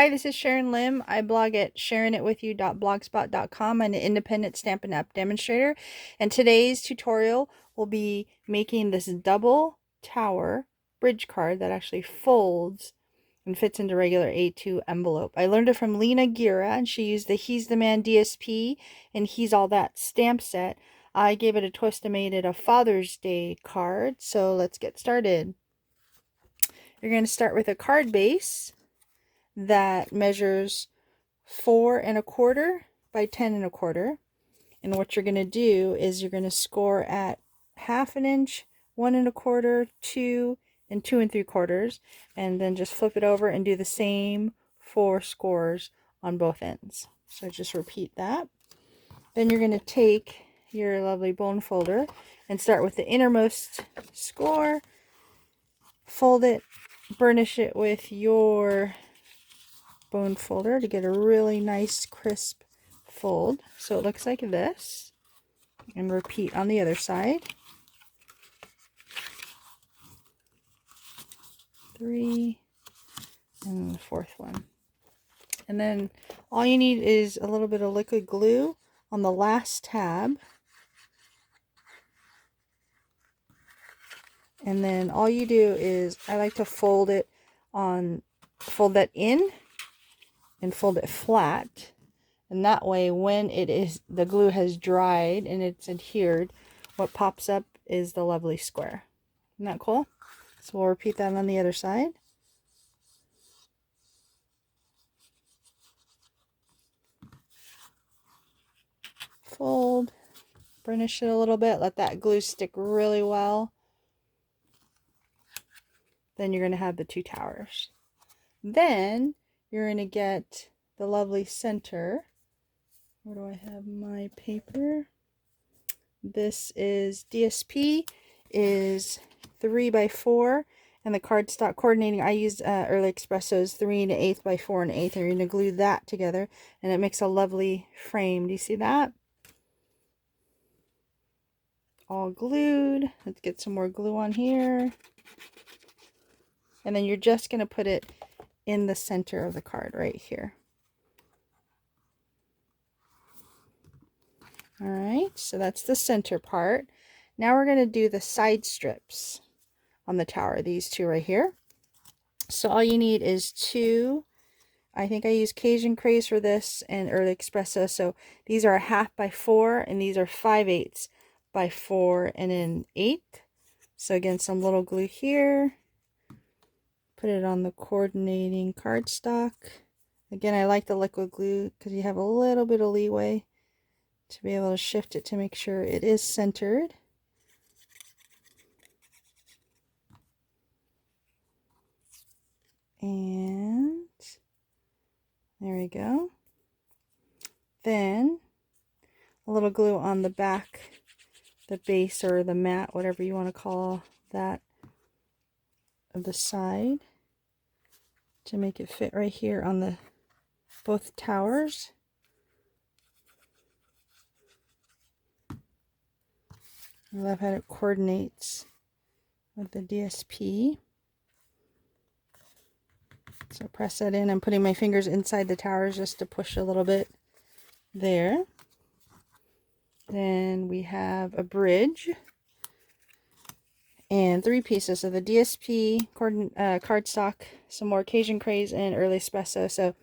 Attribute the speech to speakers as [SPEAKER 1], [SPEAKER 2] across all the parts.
[SPEAKER 1] Hi, this is Sharon Lim. I blog at sharonitwithyou.blogspot.com. I'm an independent Stampin' Up demonstrator, and today's tutorial will be making this double tower bridge card that actually folds and fits into regular A2 envelope. I learned it from Lena Gira, and she used the He's the Man DSP and He's All That stamp set. I gave it a twist and made it a Father's Day card, so let's get started. You're going to start with a card base that measures 4 1/4 by 10 1/4, and what you're going to do is you're going to score at 1/2 inch, 1 1/4, 2, and 2 3/4, and then just flip it over and do the same 4 scores on both ends. So just repeat that. Then you're going to take your lovely bone folder and start with the innermost score, fold it, burnish it with your bone folder to get a really nice crisp fold, so it looks like this, and repeat on the other side. 3 and the 4th one, and then all you need is a little bit of liquid glue on the last tab, and then all you do is, I like to fold that in and fold it flat, and that way when the glue has dried and it's adhered, what pops up is the lovely square. Isn't that cool? So we'll repeat that on the other side. Fold, burnish it a little bit, let that glue stick really well. Then you're going to have the 2 towers. Then you're going to get the lovely center. Where do I have my paper? This is DSP, is 3 by 4, and the cardstock coordinating, I used early Espresso's 3 1/8 by 4 1/8. And you're going to glue that together, and it makes a lovely frame. Do you see that? All glued. Let's get some more glue on here. And then you're just going to put it in the center of the card right here. Alright, so that's the center part. Now we're going to do the side strips on the tower, these 2 right here. So all you need is 2, I think I use Cajun Craze for this and early Espresso. So these are 1/2 by 4, and these are 5/8 by 4 and an 1/8. So again, some little glue here. Put it on the coordinating cardstock. Again, I like the liquid glue because you have a little bit of leeway to be able to shift it to make sure it is centered. And there we go. Then a little glue on the back, the base or the mat, whatever you want to call that, of the side, to make it fit right here on the both towers. I love how it coordinates with the DSP. So press that in. I'm putting my fingers inside the towers just to push a little bit there. Then we have a bridge and 3 pieces of the DSP cardstock, some more Cajun Craze and early Espresso. So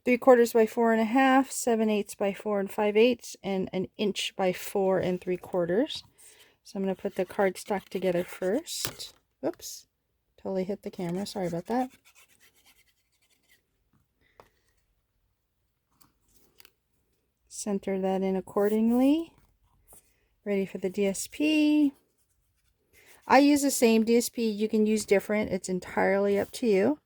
[SPEAKER 1] 3/4 by 4 1/2, 7/8 by 4 5/8, and 1 inch by 4 3/4. So I'm going to put the cardstock together first. Oops, totally hit the camera. Sorry about that. Center that in accordingly. Ready for the DSP. I use the same DSP. You can use different. It's entirely up to you.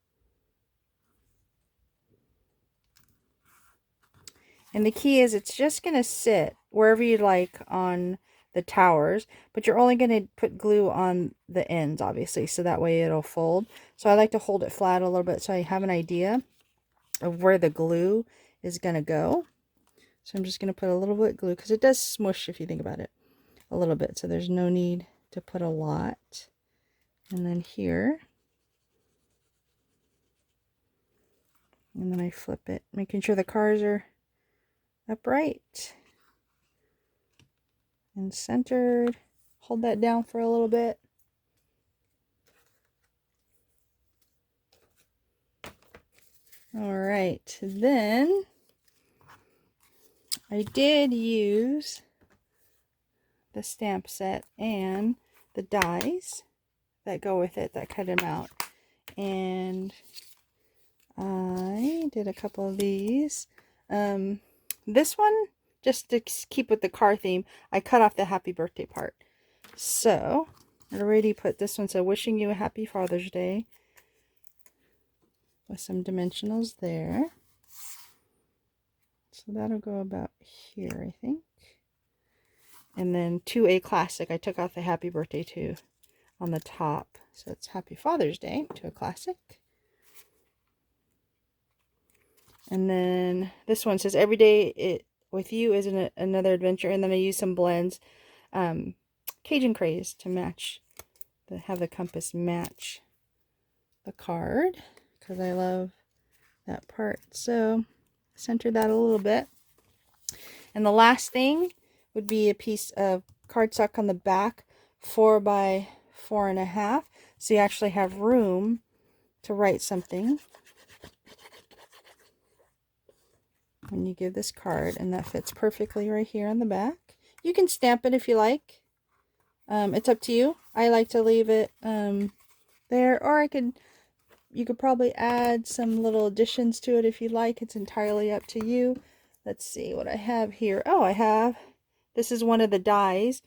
[SPEAKER 1] And the key is it's just going to sit wherever you like on the towers, but you're only going to put glue on the ends, obviously, so that way it'll fold. So I like to hold it flat a little bit so I have an idea of where the glue is going to go. So I'm just going to put a little bit of glue, because it does smush if you think about it a little bit, so there's no need to put a lot. And then here, And then I flip it, making sure the cards are upright and centered. Hold that down for a little bit. All right, then I did use the stamp set and the dies that go with it that cut them out. And I did a couple of these. This one, just to keep with the car theme, I cut off the happy birthday part. So, I already put this one, so wishing you a happy Father's Day, with some dimensionals there. So that'll go about here, I think. And then to a classic, I took off the happy birthday to on the top. So it's Happy Father's Day to a classic. And then this one says every day with you is another adventure. And then I use some blends, Cajun Craze, to match, have the compass match the card, because I love that part. So center that a little bit. And the last thing would be a piece of cardstock on the back, 4 by 4.5, so you actually have room to write something when you give this card, and that fits perfectly right here on the back. You can stamp it if you like. It's up to you. I like to leave it there, or you could probably add some little additions to it if you like. It's entirely up to you. Let's see what I have here. Oh, this is one of the dies,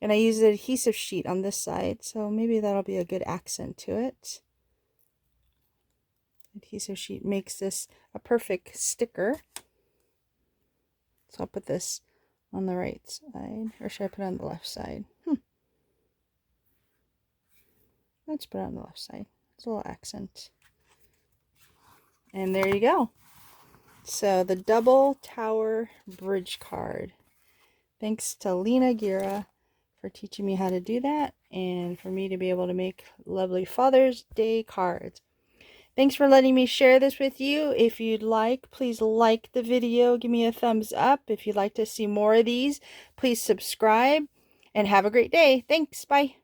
[SPEAKER 1] and I use an adhesive sheet on this side, so maybe that'll be a good accent to it. Adhesive sheet makes this a perfect sticker. So I'll put this on the right side, or should I put it on the left side? Let's put it on the left side. It's a little accent. And there you go. So the double tower bridge card. Thanks to Lena Gira for teaching me how to do that, and for me to be able to make lovely Father's Day cards. Thanks for letting me share this with you. If you'd like, please like the video. Give me a thumbs up. If you'd like to see more of these, please subscribe. And have a great day. Thanks. Bye.